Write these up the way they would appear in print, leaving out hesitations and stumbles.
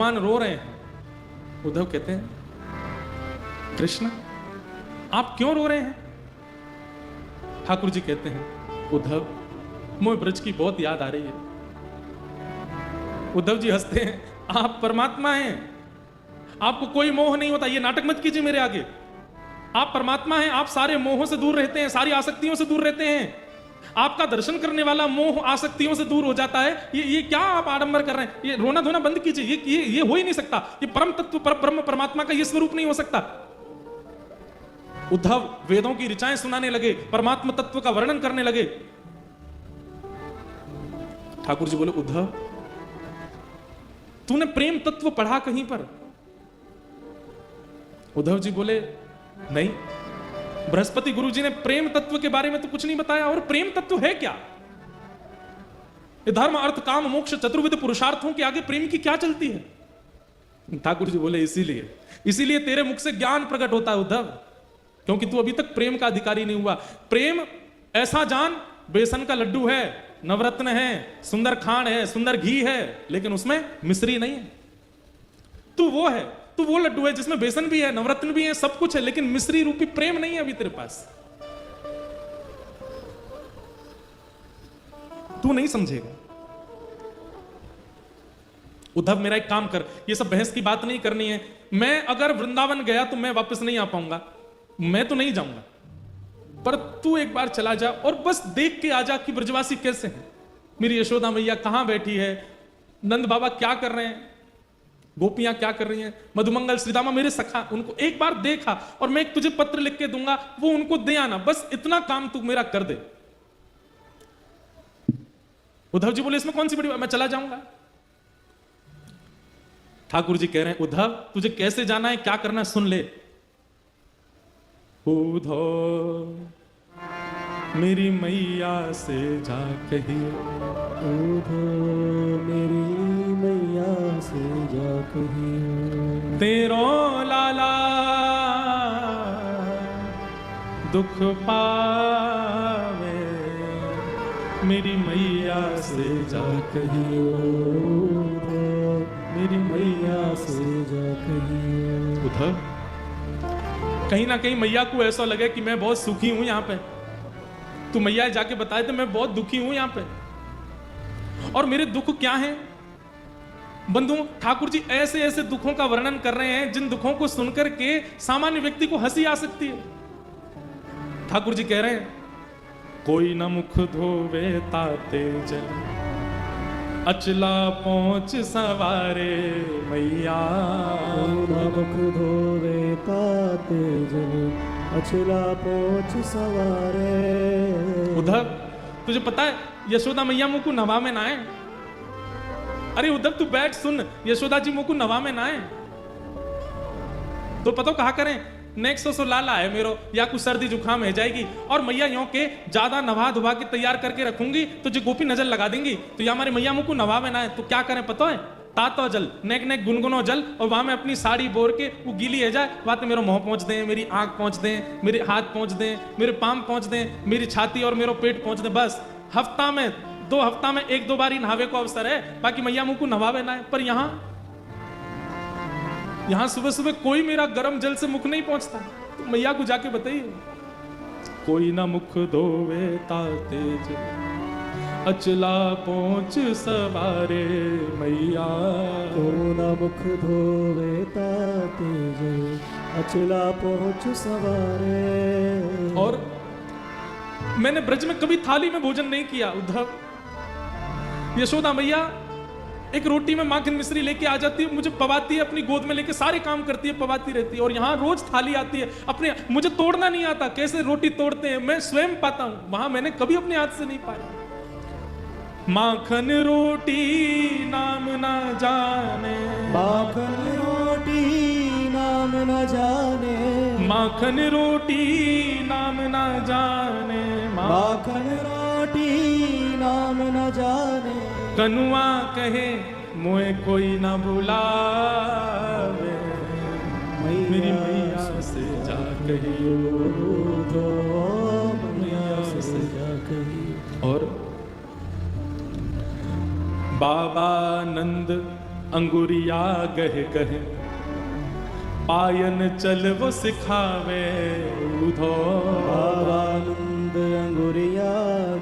भगवान रो रहे हैं। उद्धव कहते हैं कृष्ण आप क्यों रो रहे हैं? ठाकुर जी कहते हैं उद्धव मोह ब्रज की बहुत याद आ रही है। उद्धव जी हंसते हैं, आप परमात्मा हैं, आपको कोई मोह नहीं होता, ये नाटक मत कीजिए मेरे आगे। आप परमात्मा हैं, आप सारे मोहों से दूर रहते हैं, सारी आसक्तियों से दूर रहते हैं। आपका दर्शन करने वाला मोह आसक्तियों से दूर हो जाता है। ये क्या आप आडंबर कर रहे हैं? ये रोना धोना बंद कीजिए। ये हो ही नहीं सकता। ये परम तत्व ब्रह्म परमात्मा का ये स्वरूप नहीं हो सकता। उद्धव वेदों की ऋचाएं सुनाने लगे, परमात्मा तत्व का वर्णन करने लगे। ठाकुर जी बोले उद्धव तूने प्रेम तत्व पढ़ा कहीं पर? उद्धव जी बोले नहीं, बृहस्पति गुरु जी ने प्रेम तत्व के बारे में तो कुछ नहीं बताया। और प्रेम तत्व है क्या? धर्म अर्थ काम मोक्ष चतुर्विध पुरुषार्थों के आगे प्रेम की क्या चलती है? ठाकुर जी बोले इसीलिए तेरे मुख से ज्ञान प्रकट होता है उद्धव, क्योंकि तू अभी तक प्रेम का अधिकारी नहीं हुआ। प्रेम ऐसा जान बेसन का लड्डू है, नवरत्न है, सुंदर खांड है, सुंदर घी है, लेकिन उसमें मिश्री नहीं है। तू वो लड्डू है जिसमें बेसन भी है, नवरत्न भी है, सब कुछ है, लेकिन मिश्री रूपी प्रेम नहीं है अभी तेरे पास। तू नहीं समझेगा। उद्धव मेरा एक काम कर, ये सब बहस की बात नहीं करनी है। मैं अगर वृंदावन गया तो मैं वापस नहीं आ पाऊंगा, मैं तो नहीं जाऊंगा, पर तू एक बार चला जा और बस देख के आ जा कि ब्रजवासी कैसे हैं, मेरी यशोदा मैया कहां बैठी है, नंद बाबा क्या कर रहे हैं, गोपियां क्या कर रही हैं, मधुमंगल श्रीदामा मेरे सखा, उनको एक बार देखा और मैं एक तुझे पत्र लिख के दूंगा, वो उनको दे आना, बस इतना काम तू मेरा कर दे। उद्धव जी बोले इसमें कौन सी बड़ी बात, मैं चला जाऊंगा। ठाकुर जी कह रहे हैं उद्धव तुझे कैसे जाना है, क्या करना है, सुन ले। उद्धव मेरी मैया से जा कहिए, उद्धव मेरी मैया से जा कहिए, तेरो लाला दुख पावे, मेरी मैया से जा कहिए, उद्धव मेरी मैया से जा कहिए। उद्धव कहीं ना कहीं मैया को ऐसा लगे कि मैं बहुत सुखी हूं यहां पे, तू मैया जाके बताए तो मैं बहुत दुखी हूं यहां पे। और मेरे दुख क्या हैं बंधु? ठाकुर जी ऐसे ऐसे दुखों का वर्णन कर रहे हैं जिन दुखों को सुनकर के सामान्य व्यक्ति को हंसी आ सकती है। ठाकुर जी कह रहे हैं कोई न मुख धोवे ताते जल, अचला पहुंच सवारे मैया, मुख धोवे ताते जल, अचला पहुंच सवारे। उद्धव तुझे पता है यशोदा मैया मुंह को नवा में ना आए। अरे उद्धव तू बैठ सुन, यशोदा जी मुंह को नवा में ना आए तो पता कहा करें नेक्स्ट सो लाला है मेरो, या कुछ सर्दी जुकाम है जाएगी, और मैया यों के ज्यादा नवा धुवा के तैयार करके रखूंगी तो जो गोपी नजर लगा देंगी, तो या हमारी मैया मुंह को नवा में ना आए तो क्या करें पता है? तातो जल, नेक नेक गुनगुनो जल, और वहां में अपनी साड़ी बोर के वो गीली है जाए, वहां मेरा मुंह पहुंच दें, मेरी आंख पहुंच दें, मेरे हाथ पहुंच दें, मेरे पाम पहुंच दें, मेरी छाती और मेरा पेट पहुंच दें। बस हफ्ता में 2 हफ्ता में 1-2 बार ही नहावे को अवसर है, बाकी मैया मुंह को नवावे ना है। पर यहां सुबह सुबह कोई मेरा गर्म जल से मुख नहीं पहुंचता, तो मैया को जाके बताइए कोई ना मुख धोवे ताते जल, अचला पहुंच सवारे मैया, कोई ना मुख धोवे ताते जल, अचला पहुंच सवारे। और मैंने ब्रज में कभी थाली में भोजन नहीं किया उद्धव। यशोदा मैया एक रोटी में माखन मिश्री लेके आ जाती है, मुझे पवाती है, अपनी गोद में लेके सारे काम करती है, पवाती रहती है। और यहाँ रोज थाली आती है, अपने मुझे तोड़ना नहीं आता, कैसे रोटी तोड़ते हैं मैं स्वयं पाता हूं, वहां मैंने कभी अपने हाथ से नहीं पाया। माखन रोटी नाम ना जाने, माखन रोटी नाम न जाने, माखन रोटी नाम ना जाने, माखन रोटी नाम न जाने, कनुआ कहे मोए कोई ना बुलावे, मेरी मैया से जा कहियो, मैया से जा कहियो। और बाबा नंद अंगुरिया गह गह पायन चल वो सिखावे उधो। बाबानंद अंगुरिया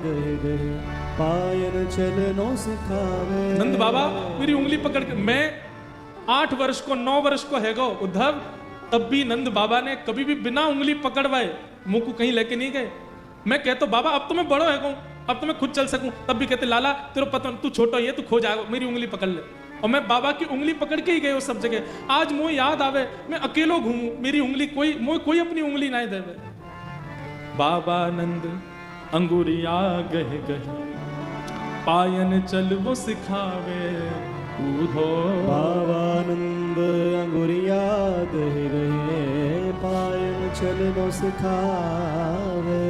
गए गए पायन चलनो सिखावे। नंद बाबा मेरी उंगली पकड़ के, मैं 8 वर्ष को 9 वर्ष को है गो उद्धव, तब भी नंद बाबा ने कभी भी बिना उंगली पकड़वाए मुंह को कहीं लेके नहीं गए। मैं कहता बाबा अब तो मैं बड़ो है गो, अब तो मैं खुद चल सकूं, तब भी कहते लाला तेरे पता तू छोटा ही है, तू खो जाएगा, मेरी उंगली पकड़ ले। और मैं बाबा की उंगली पकड़ के ही गए उस सब जगह। आज मुझे याद आवे मैं अकेलो घूमूं, मेरी उंगली कोई अपनी उंगली ना देवे। बाबा नंद अंगुरिया गह गह पायन चल वो सिखावे उधो। बाबानंद अंगुरिया गए गए पायन चलनो सिखावे।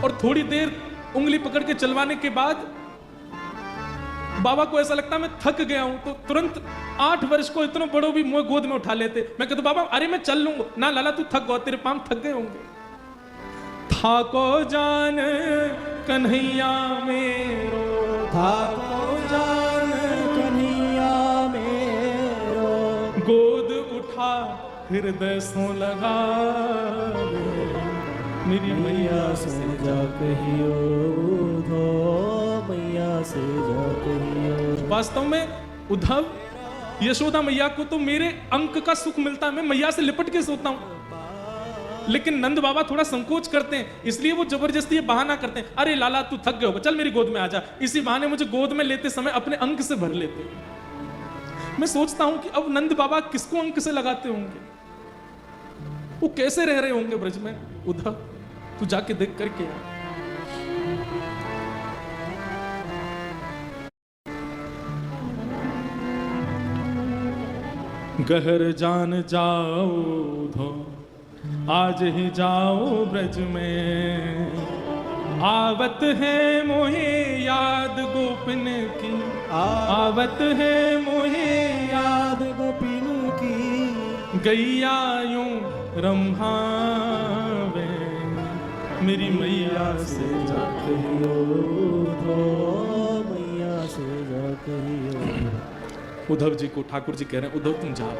और थोड़ी देर उंगली पकड़ के चलवाने के बाद बाबा को ऐसा लगता मैं थक गया हूं, तो तुरंत 8 वर्ष को इतना बड़ो भी मुझे गोद में उठा लेते। मैं कहता बाबा अरे मैं चल लूंगा ना, लाला तू थक गया, तेरे पांव थक गए होंगे। थाको जान कन्हैया मेरो, थाको जान कन्हैया मेरो, गोद उठा हृदय सो लगा मेरी मैया से जा कहियो उधो, मैया से जा कहियो। वास्तव में उद्धव यशोदा मैया को तो मेरे अंक का सुख मिलता है, मैं मैया से लिपट के सोता हूं। लेकिन नंद बाबा थोड़ा संकोच करते हैं, इसलिए वो जबरदस्ती ये बहाना करते हैं, अरे लाला तू थक गया होगा, चल मेरी गोद में आ जा। इसी बहाने मुझे गोद में लेते समय अपने अंक से भर लेते। मैं सोचता हूं कि अब नंद बाबा किसको अंक से लगाते होंगे, वो कैसे रह रहे होंगे ब्रज में। उद्धव तू जाके देख करके आ। गहर जान जाओ धो आज ही जाओ ब्रज में, आवत है मोहे याद गोपिन की, आवत है मोहे याद गोपिन की, गैया यूं रम्हावे मेरी मैया से जा कहियो उधो, मैया से जा कहियो। उद्धव जी को ठाकुर जी कह रहे हैं उद्धव तुम जाओ।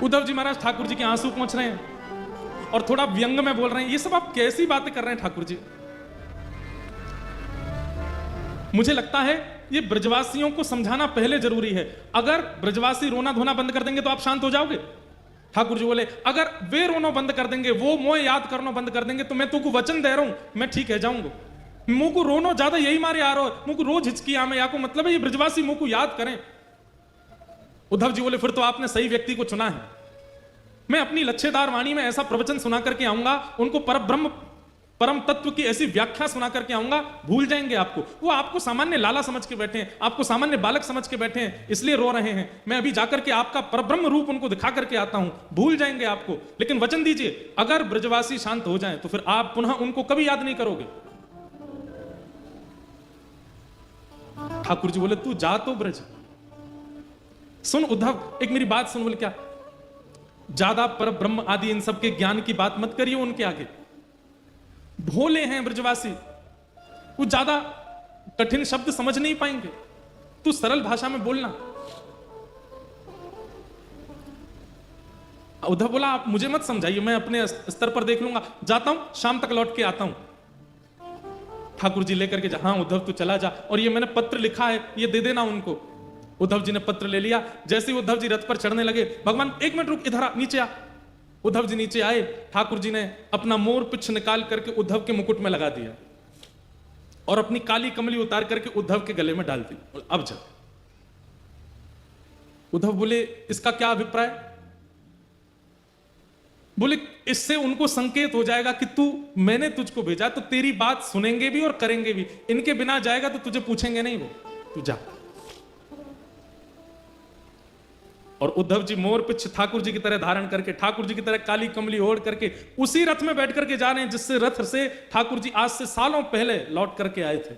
उद्धव जी महाराज ठाकुर जी के आंसू पहुंच रहे हैं और थोड़ा व्यंग में बोल रहे हैं, ये सब आप कैसी बातें कर रहे हैं ठाकुर जी। मुझे लगता है ये ब्रजवासियों को समझाना पहले जरूरी है। अगर ब्रजवासी रोना धोना बंद कर देंगे तो आप शांत हो जाओगे। ठाकुर जी बोले अगर वे रोना बंद कर देंगे, वो मोह याद करना बंद कर देंगे, तो मैं तुमको वचन दे रहा हूं मैं ठीक है जाऊंगा। मुंह को रोनो ज्यादा यही मारे आ रहा हो, मुंह को रोज हिचकी आ में या को मतलब है ये ब्रजवासी मुंह को याद करें। उद्धव जी बोले फिर तो आपने सही व्यक्ति को चुना है। मैं अपनी लच्छेदार वाणी में ऐसा प्रवचन सुना करके आऊंगा, उनको परब्रह्म परम तत्व की ऐसी व्याख्या सुना करके आऊंगा, भूल जाएंगे आपको। वो आपको सामान्य लाला समझ के बैठे हैं, आपको सामान्य बालक समझ के बैठे हैं, इसलिए रो रहे हैं। मैं अभी जाकर के आपका परब्रह्म रूप उनको दिखा करके आता हूं, भूल जाएंगे आपको। लेकिन वचन दीजिए अगर ब्रजवासी शांत हो जाएं तो फिर आप पुनः उनको कभी याद नहीं करोगे। ठाकुर जी बोले तू जा तो ब्रज। सुन उद्धव एक मेरी बात सुन। बोले क्या? ज्यादा पर ब्रह्म आदि इन सब के ज्ञान की बात मत करिए उनके आगे। भोले हैं ब्रजवासी, वो ज्यादा कठिन शब्द समझ नहीं पाएंगे, तू सरल भाषा में बोलना। उद्धव बोला आप मुझे मत समझाइए, मैं अपने स्तर पर देख लूंगा, जाता हूं शाम तक लौट के आता हूं। ठाकुर जी लेकर के जा। हाँ उद्धव तू चला जा, और ये मैंने पत्र लिखा है ये दे देना उनको। उद्धव जी ने पत्र ले लिया। जैसे ही उद्धव जी रथ पर चढ़ने लगे, भगवान एक मिनट रुक, इधर आ, नीचे आ। उद्धव जी नीचे आए, ठाकुर जी ने अपना मोर पिछ निकाल करके उद्धव के मुकुट में लगा दिया और अपनी काली कमली उतार करके उद्धव के गले में डाल दी। अब जा। उद्धव बोले इसका क्या अभिप्राय? बोले इससे उनको संकेत हो जाएगा कि तू, मैंने तुझको भेजा तो तेरी बात सुनेंगे भी और करेंगे भी, इनके बिना जाएगा तो तुझे पूछेंगे नहीं, वो तू जा। और उद्धव जी मोर पिछ ठाकुर जी की तरह धारण करके, ठाकुर जी की तरह काली कमली ओढ़ करके उसी रथ में बैठ करके जा रहे हैं जिससे रथ से ठाकुर जी आज से सालों पहले लौट करके आए थे।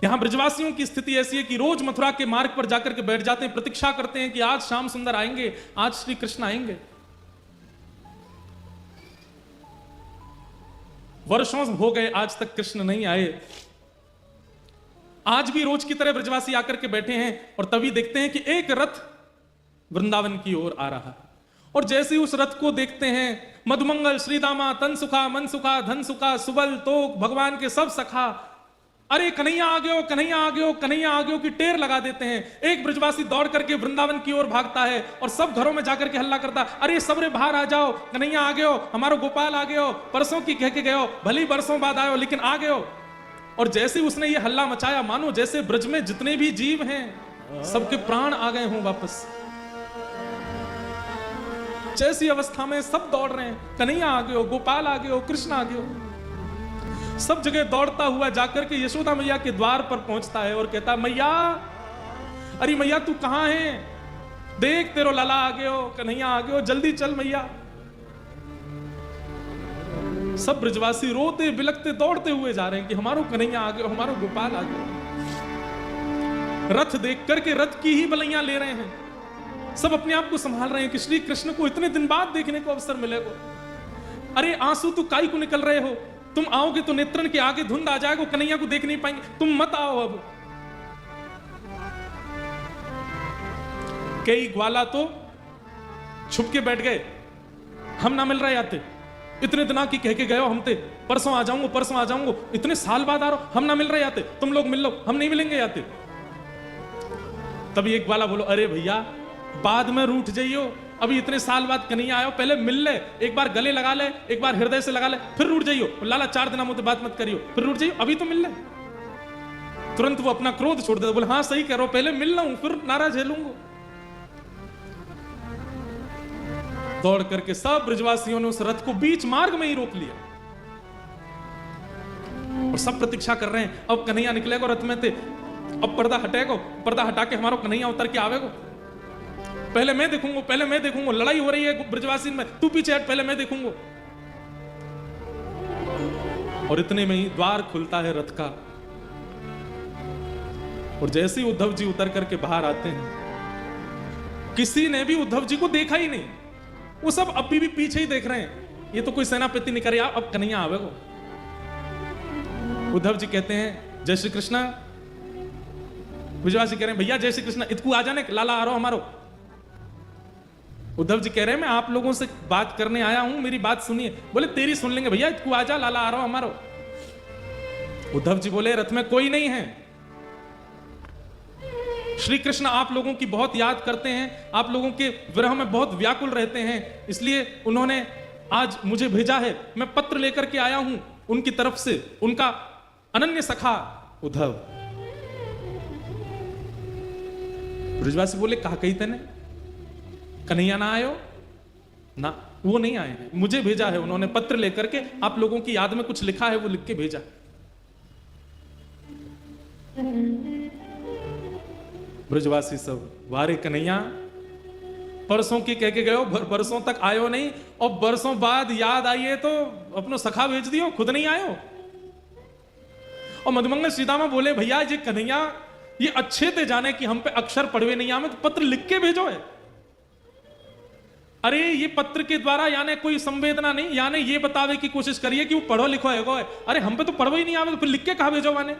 यहां ब्रजवासियों की स्थिति ऐसी है कि रोज मथुरा के मार्ग पर जाकर के बैठ जाते हैं, प्रतीक्षा करते हैं कि आज श्याम सुंदर आएंगे, आज श्री कृष्ण आएंगे। वर्षों हो गए आज तक कृष्ण नहीं आए। आज भी रोज की तरह ब्रजवासी आकर के बैठे हैं और तभी देखते हैं कि एक रथ वृंदावन की ओर आ रहा है। और जैसे ही उस रथ को देखते हैं, मधुमंगल, श्रीदामा, तनसुखा, मनसुखा, धनसुखा, सुबल, तोक, भगवान के सब सखा, अरे कन्हैया आ गयो, कन्हैया आ गयो, कन्हैया आ गयो की टेर लगा देते हैं। एक ब्रजवासी दौड़ करके वृंदावन की ओर भागता है और सब घरों में जाकर के हल्ला करता, अरे सबरे बाहर आ जाओ, कन्हैया आ गयो, हमारो गोपाल आ गयो, परसों की कह के गयो, भली बरसों बाद आयो लेकिन आ गयो। और जैसे उसने ये हल्ला मचाया, मानो जैसे ब्रज में जितने भी जीव हैं सबके प्राण आ गए हों वापस। जैसी अवस्था में सब दौड़ रहे हैं, कन्हैया आ गयो, गोपाल आ गयो, कृष्ण आ गयो। सब जगह दौड़ता हुआ जाकर के यशोदा मैया के द्वार पर पहुंचता है और कहता, मैया, अरे मैया तू कहां है? देख तेरो लाला आ गयो, कन्हैया आ गयो, जल्दी चल मैया। सब ब्रजवासी रोते बिलखते दौड़ते हुए जा रहे हैं कि हमारो कन्हैया आ गयो, हमारो गोपाल आ गयो। रथ देख करके रथ की ही बलैया ले रहे हैं, सब अपने आप को संभाल रहे हैं कि श्री कृष्ण को इतने दिन बाद देखने को अवसर मिलेगा। अरे आंसू तू काई को निकल रहे हो? तुम आओगे तो नेत्रन के आगे धुंध आ जाएगा, कन्हैया को देख नहीं पाएंगे, तुम मत आओ अब। कई ग्वाला तो छुप के बैठ गए, हम ना मिल रहे आते, इतने दिना की कह के गए हो हमते, परसों आ जाऊंगा, परसों आ जाऊंगा, इतने साल बाद आ रहा हो, हम ना मिल रहे आते, तुम लोग मिल लो, हम नहीं मिलेंगे आते। तभी एक ग्वाला बोलो, अरे भैया बाद में रूठ जाइयो, अभी इतने साल बाद कन्हैया आयो, पहले मिल ले, एक बार गले लगा ले, एक बार हृदय से लगा ले, फिर रूठ जाइयो। लाला 4 दिन मुझे बात मत करियो, फिर रूठ जाइयो, अभी तो मिल ले। तुरंत वो अपना क्रोध छोड़ देता, बोले हाँ सही कह रहे हो, पहले मिल लूं फिर नाराज झेलूंगा। दौड़ करके सब ब्रजवासियों ने उस रथ को बीच मार्ग में ही रोक लिया और सब प्रतीक्षा कर रहे हैं, अब कन्हैया निकलेगा रथ में थे, अब पर्दा हटेगा, पर्दा हटा के हमारा कन्हैया उतर के आवेगा, पहले मैं देखूंगा, पहले मैं देखूंगा, लड़ाई हो रही है ब्रजवासी में, तू पीछे हट, पहले मैं देखूंगा। और इतने में ही द्वार खुलता है रथ का और जैसे ही उद्धव जी उतर करके बाहर आते हैं, किसी ने भी उद्धव जी को देखा ही नहीं, वो सब अभी भी पीछे ही देख रहे हैं, ये तो कोई सेनापति नहीं करे, अब कन्हैया आवेगा। उद्धव जी कहते हैं जय श्री कृष्णा, ब्रजवासी कह रहे हैं भैया जय श्री कृष्णा, इतकू आ जाने, लाला आ रहा हमारो। उद्धव जी कह रहे हैं मैं आप लोगों से बात करने आया हूं, मेरी बात सुनिए। बोले तेरी सुन लेंगे भैया, तू आजा, लाला आ रहा हमारो। उद्धव जी बोले रथ में कोई नहीं है, श्री कृष्ण आप लोगों की बहुत याद करते हैं, आप लोगों के विरह में बहुत व्याकुल रहते हैं, इसलिए उन्होंने आज मुझे भेजा है, मैं पत्र लेकर के आया हूं उनकी तरफ से, उनका अनन्य सखा उद्धव। ब्रजवासी बोले कहा कही तेने, कन्हैया ना आयो ना, वो नहीं आए हैं, मुझे भेजा है उन्होंने पत्र लेकर के, आप लोगों की याद में कुछ लिखा है वो लिख के भेजा। ब्रजवासी सब वारे कन्हैया, परसों की कह के गयो, बरसों तक आयो नहीं, और बरसों बाद याद आइए तो अपनो सखा भेज दियो, खुद नहीं आयो। और मधुमंगल सीतामा बोले भैया ये कन्हैया ये अच्छे थे जाने कि हम पे अक्षर पढ़वे नहीं आवे, तो पत्र लिख के भेजो है। अरे ये पत्र के द्वारा यानी कोई संवेदना नहीं, यानी ये बतावे की कोशिश करिए कि वो पढ़ो लिखो है। अरे हम पे तो पढ़ो ही नहीं आवे, तो फिर लिख के कहा भेजो माने।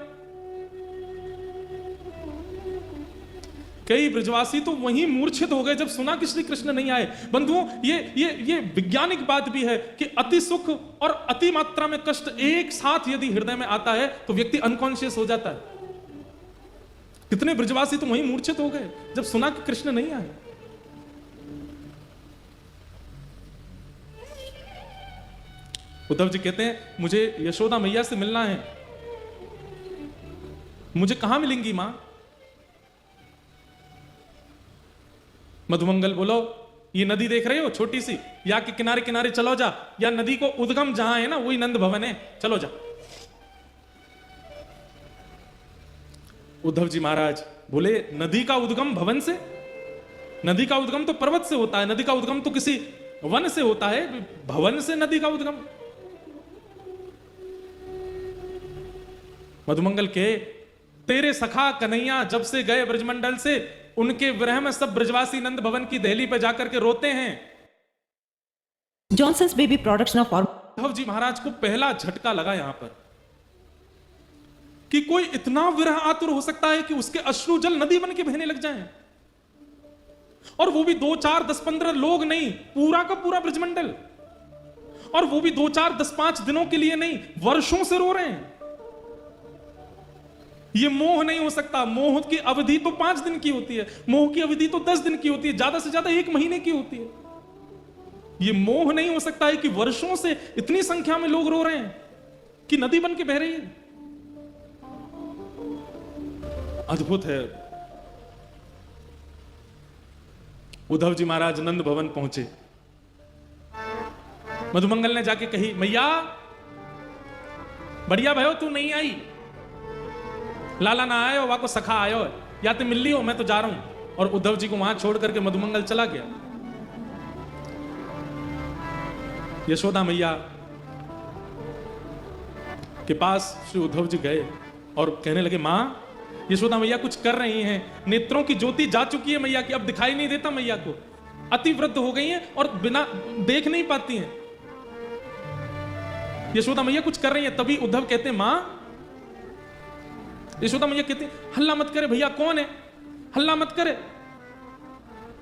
कई ब्रजवासी तो वहीं मूर्छित हो गए जब सुना कि श्री कृष्ण नहीं आए। बंधुओं ये वैज्ञानिक बात भी है कि अति सुख और अति मात्रा में कष्ट एक साथ यदि हृदय में आता है तो व्यक्ति अनकॉन्शियस हो जाता है। कितने ब्रजवासी तो वहीं मूर्छित हो गए जब सुना कि कृष्ण नहीं आए। उद्धव जी कहते हैं मुझे यशोदा मैया से मिलना है। मुझे कहां मिलेंगी मां? मधुमंगल बोलो ये नदी देख रहे हो छोटी सी, या के किनारे किनारे चलो जा, या नदी को उद्गम जहां है ना वही नंद भवन है, चलो जा। उद्धव जी महाराज बोले नदी का उद्गम भवन से? नदी का उद्गम तो पर्वत से होता है, नदी का उद्गम तो किसी वन से होता है, भवन से नदी का उद्गम? मधुमंगल के तेरे सखा कन्हैया जब से गए ब्रजमंडल से, उनके विरह में सब ब्रजवासी नंद भवन की दहली पर जाकर के रोते हैं। Johnson's Baby Products now Uddhav ji महाराज को पहला झटका लगा यहां पर कि कोई इतना विरह आतुर हो सकता है कि उसके अश्रु जल नदी बन के बहने लग जाएं, और वो भी 2, 4, 10, 15 लोग नहीं, पूरा का पूरा ब्रजमंडल, और वो भी 2, 4, 10, 5 दिनों के लिए नहीं, वर्षों से रो रहे हैं। ये मोह नहीं हो सकता। मोह की अवधि तो 5 दिन की होती है, मोह की अवधि तो 10 दिन की होती है, ज्यादा से ज्यादा 1 महीने की होती है। ये मोह नहीं हो सकता है कि वर्षों से इतनी संख्या में लोग रो रहे हैं कि नदी बन के बह रही है। अद्भुत है। उद्धव जी महाराज नंद भवन पहुंचे। मधुमंगल ने जाके कही, मैया बढ़िया भयो तू नहीं आई, लाला ना आयो, वाको सखा आयो, या तो मिल ली हो, मैं तो जा रहा हूं। और उद्धव जी को वहां छोड़ करके मधुमंगल चला गया। यशोदा मैया के पास श्री उद्धव जी गए और कहने लगे, मां यशोदा मैया कुछ कर रही हैं, नेत्रों की ज्योति जा चुकी है मैया की, अब दिखाई नहीं देता मैया को, अति वृद्ध हो गई हैं और बिना देख नहीं पाती हैं। यशोदा मैया कुछ कर रही हैं। तभी उद्धव कहते हैं, मां, यशोदा मैया कहते हैं, हल्ला मत करे भैया, कौन है, हल्ला मत करे।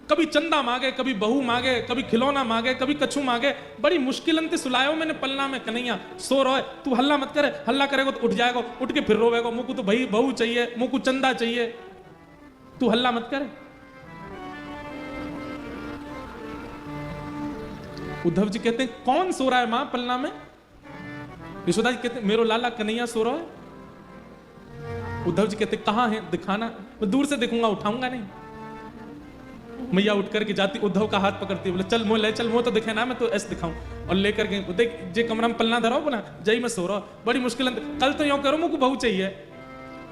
कभी चंदा मांगे, कभी बहू मांगे, कभी खिलौना मांगे, कभी कछु मांगे, बड़ी मुश्किल सुलायो मैंने पलना में, कन्हैया सो रहा है, तू हल्ला मत करे, हल्ला करेगा तो उठ जाएगा, उठ के फिर रोवेगा, मुझको तो भाई बहू चाहिए, मुझको चंदा चाहिए, तू हल्ला मत करे। उद्धव जी कहते हैं, कौन सो रहा है मां पलना में? यशोदा जी कहते हैं, मेरो लाला कन्हैया सो रहा है। उद्धव जी कहते, कहां है, दिखाना, मैं दूर से देखूंगा, उठाऊंगा नहीं। मैया उठ करके जाती, उद्धव का हाथ पकड़ती, बोले चल मोह ले, चल मोह तो दिखे ना, मैं तो ऐसे दिखाऊं। और लेकर के देख, जे कमरा में पलना धराओ बोला, जय मैं सो रहा, बड़ी मुश्किल, कल तो यूं करो मुझको बहू चाहिए,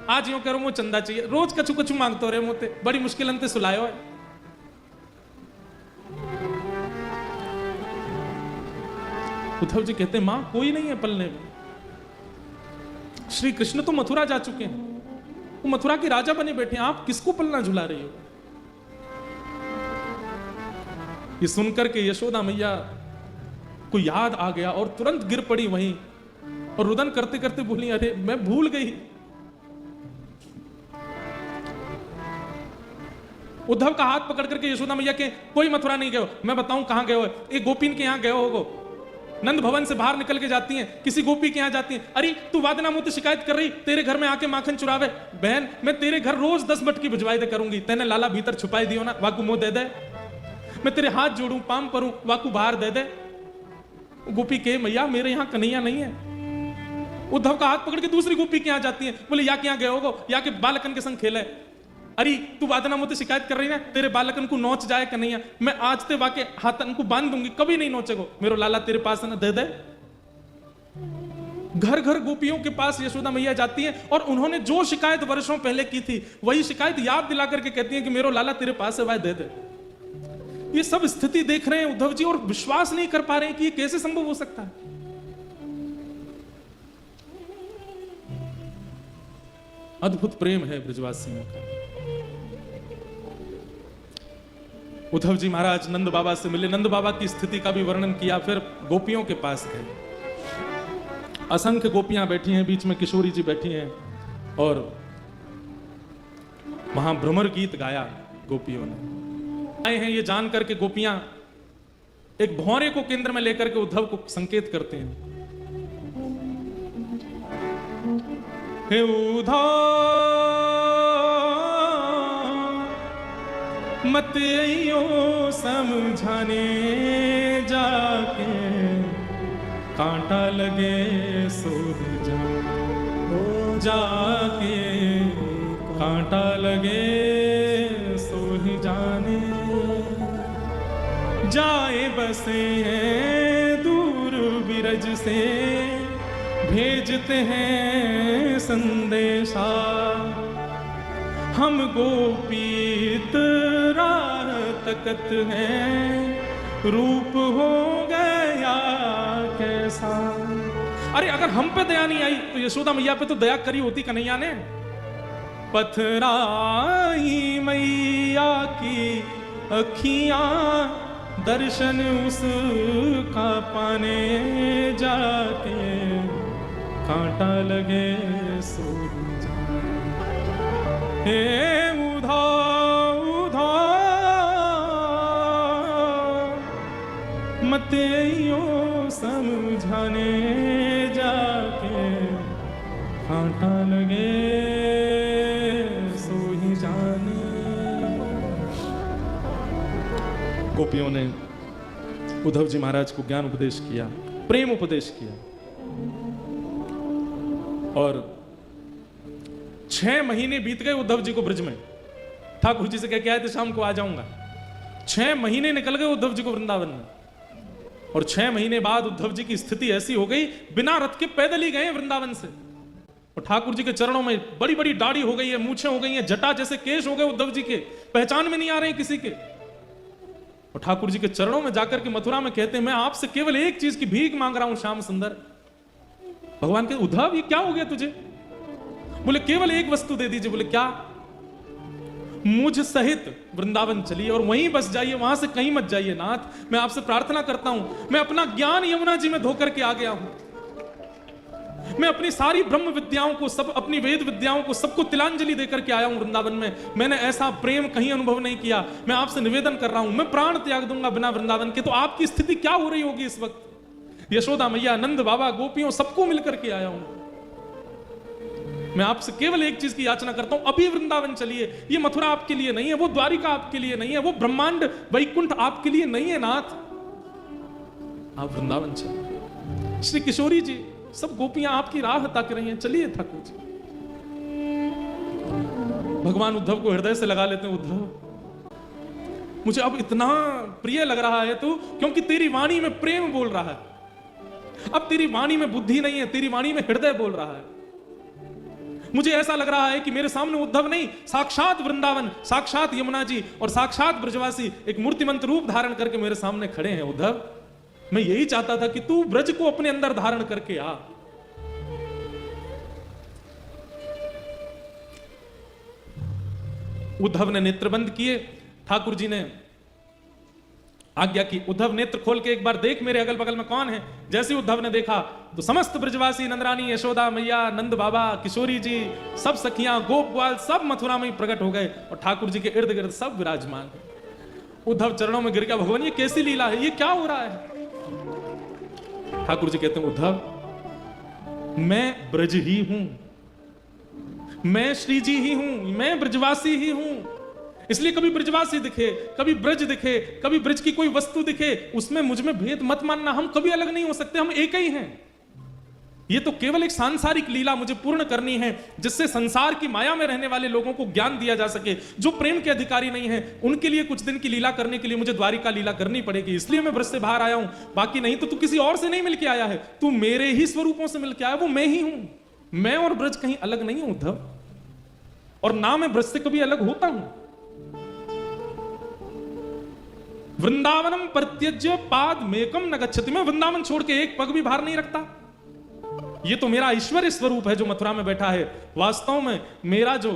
आज यूं करो मुझे चंदा चाहिए, रोज कछु कछु मांगते रहे मुझे, बड़ी मुश्किल अंत सुलायो है। उद्धव जी कहते, मां कोई नहीं है पलने में, श्री कृष्ण तो मथुरा जा चुके हैं, वो मथुरा के राजा बने बैठे हैं, आप किसको पलना झुला रही हो? ये सुनकर के यशोदा मैया को याद आ गया और तुरंत गिर पड़ी वहीं और रुदन करते करते बोली, अरे मैं भूल गई। उद्धव का हाथ पकड़ करके यशोदा मैया के, कोई मथुरा नहीं गए हो, मैं बताऊं कहां गए हो, एक गोपीन के यहां गए होगो, नंद भवन से बाहर निकल के जाती हैं, किसी गोपी के यहां जाती हैं, अरे तू वादना मुझसे शिकायत कर रही, तेरे घर में आके माखन चुरावे, बहन मैं तेरे घर रोज 10 मटकी भिजवाई दे करूंगी, तेने लाला भीतर छुपाई दियो ना, वाकू मुंह दे दे, मैं तेरे हाथ जोड़ूं, पाम परूं, वाकू बाहर दे दे। गोपी के, मैया मेरे यहां कन्हैया नहीं है। उद्धव का हाथ पकड़ के दूसरी गोपी के यहां जाती है, बोले या के यहां गए होगो, या के बालकन के संग खेले, अरे तू वादना मुझसे शिकायत कर रही ना, तेरे बालकन को नोच जाए कन्हैया, मैं आज ते वाके हाथन को बांध दूंगी, कभी नहीं नोचेगो, मेरो लाला तेरे पास है ना, दे दे। घर घर गोपियों के पास यशोदा मैया जाती है और उन्होंने जो शिकायत वर्षों पहले की थी वही शिकायत याद दिला करके कहती है कि मेरो लाला तेरे पास है, वह दे दे। ये सब स्थिति देख रहे हैं उद्धव जी और विश्वास नहीं कर पा रहे हैं कि ये कैसे संभव हो सकता है। अद्भुत प्रेम है ब्रजवासियों का। उद्धव जी महाराज नंद बाबा से मिले, नंद बाबा की स्थिति का भी वर्णन किया, फिर गोपियों के पास गए। असंख्य गोपियां बैठी हैं, बीच में किशोरी जी बैठी हैं और वहां भ्रमर गीत गाया गोपियों ने। आए हैं ये जान करके गोपियां एक भौरे को केंद्र में लेकर के उद्धव को संकेत करते हैं, हे उद्धव मत आइयो समझाने, जाके कांटा लगे सो जा, जाके कांटा लगे सो ही जाने, जाए बसे हैं दूर बिरज से, भेजते हैं संदेशा, हम गोपीत राह तकत हैं, रूप हो गया कैसा। अरे अगर हम पे दया नहीं आई तो यशोदा मैया पे तो दया करी होती कन्हैया ने। पथराई मैया की अखियां दर्शन उसका पाने जाके कांटा लगे सो हे उधा उधा मत यो समझाने जाके कांटा लगे सो ही जाने। गोपियों ने उद्धव जी महाराज को ज्ञान उपदेश किया, प्रेम उपदेश किया, और 6 महीने बीत गए उद्धव जी को ब्रज में। ठाकुर जी से कह के आए थे शाम को आ जाऊंगा। 6 महीने निकल गए उद्धव जी को वृंदावन में, और 6 महीने बाद उद्धव जी की स्थिति ऐसी हो गई, बिना रथ के पैदल ही गए वृंदावन से। और ठाकुर जी के चरणों में बड़ी बड़ी दाढ़ी हो गई है, मूछें हो गई हैं, जटा जैसे केश हो गए उद्धव जी के, पहचान में नहीं आ रहे हैं किसी के। और ठाकुर जी के चरणों में जाकर के मथुरा में कहते हैं, मैं आपसे केवल एक चीज की भीख मांग रहा हूं श्याम सुंदर। भगवान कहते, उद्धव ये क्या हो गया तुझे? बोले केवल एक वस्तु दे दीजिए। बोले क्या? मुझ सहित वृंदावन चलिए और वहीं बस जाइए, वहां से कहीं मत जाइए नाथ। मैं आपसे प्रार्थना करता हूं, मैं अपना ज्ञान यमुना जी में धोकर के आ गया हूं। मैं अपनी सारी ब्रह्म विद्याओं को, सब अपनी वेद विद्याओं को, सबको तिलांजलि देकर के आया हूं वृंदावन में। मैंने ऐसा प्रेम कहीं अनुभव नहीं किया। मैं आपसे निवेदन कर रहा हूं, मैं प्राण त्याग दूंगा बिना वृंदावन के। तो आपकी स्थिति क्या हो रही होगी इस वक्त? यशोदा मैया, नंद बाबा, गोपियों, सबको मिलकर के आया हूं। मैं आपसे केवल एक चीज की याचना करता हूं, अभी वृंदावन चलिए। ये मथुरा आपके लिए नहीं है, वो द्वारिका आपके लिए नहीं है, वो ब्रह्मांड वैकुंठ आपके लिए नहीं है नाथ। आप वृंदावन चलिए। श्री किशोरी जी, सब गोपियां आपकी राह ताक रही हैं, चलिए ठाकुर जी। भगवान उद्धव को हृदय से लगा लेते हैं। उद्धव, मुझे अब इतना प्रिय लग रहा है तू, क्योंकि तेरी वाणी में प्रेम बोल रहा है। अब तेरी वाणी में बुद्धि नहीं है, तेरी वाणी में हृदय बोल रहा है। मुझे ऐसा लग रहा है कि मेरे सामने उद्धव नहीं, साक्षात वृंदावन, साक्षात यमुना जी और साक्षात ब्रजवासी एक मूर्तिमंत रूप धारण करके मेरे सामने खड़े हैं। उद्धव, मैं यही चाहता था कि तू ब्रज को अपने अंदर धारण करके आ। उद्धव ने नेत्र बंद किए। ठाकुर जी ने आज्ञा की, उद्धव नेत्र खोल के एक बार देख मेरे अगल बगल में कौन है। जैसे उद्धव ने देखा तो समस्त ब्रजवासी, नंदरानी, यशोदा मैया, नंद बाबा, किशोरी जी, सब सखियां, गोप ग्वाल, सब मथुरा में प्रकट हो गए और ठाकुर जी के इर्द गिर्द सब विराजमान है। उद्धव चरणों में गिर गया, भगवान ये कैसी लीला है, ये क्या हो रहा है? ठाकुर जी कहते हैं, उद्धव मैं ब्रज ही हूं, मैं श्री जी ही हूं, मैं ब्रजवासी ही हूं। इसलिए कभी ब्रजवासी दिखे, कभी ब्रज दिखे, कभी ब्रज की कोई वस्तु दिखे, उसमें मुझ में भेद मत मानना। हम कभी अलग नहीं हो सकते, हम एक ही हैं। ये तो केवल एक सांसारिक लीला मुझे पूर्ण करनी है, जिससे संसार की माया में रहने वाले लोगों को ज्ञान दिया जा सके। जो प्रेम के अधिकारी नहीं है, उनके लिए कुछ दिन की लीला करने के लिए मुझे द्वारिका लीला करनी पड़ेगी। इसलिए मैं ब्रज से बाहर आया हूं, बाकी नहीं तो तू किसी और से नहीं मिलके आया है, तू मेरे ही स्वरूपों से मिलके आया, वो मैं ही हूं। मैं और ब्रज कहीं अलग नहीं हूं उद्धव, और ना मैं ब्रज से कभी अलग होता हूं। वृंदावनम परित्यज्य पाद मेकम न गच्छति, मैं वृंदावन छोड़ के एक पग भी बाहर नहीं रखता। ये तो मेरा ऐश्वर्य स्वरूप है जो मथुरा में बैठा है। वास्तव में मेरा जो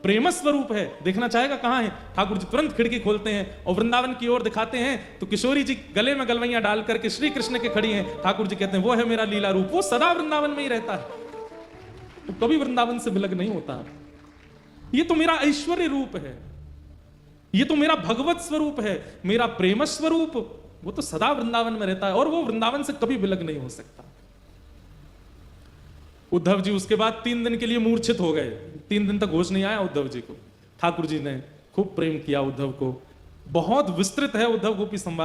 प्रेम स्वरूप है, देखना चाहेगा कहां है? ठाकुर जी तुरंत खिड़की खोलते हैं और वृंदावन की ओर दिखाते हैं, तो किशोरी जी गले में गलवैया डाल करके श्री कृष्ण के खड़ी हैं। ठाकुर जी कहते हैं, वो है मेरा लीला रूप, वो सदा वृंदावन में ही रहता है, वो कभी वृंदावन से विलग नहीं होता। ये तो मेरा ऐश्वर्य रूप है, ये तो मेरा भगवत स्वरूप है, मेरा प्रेम स्वरूप, वो तो सदा वृंदावन में रहता है और वो वृंदावन से कभी विलग नहीं हो सकता। उद्धव जी उसके बाद 3 दिन के लिए मूर्छित हो गए। 3 दिन तक होश नहीं आया उद्धव जी को। ठाकुर जी ने खूब प्रेम किया उद्धव को। बहुत विस्तृत है उद्धव गोपी संवाद।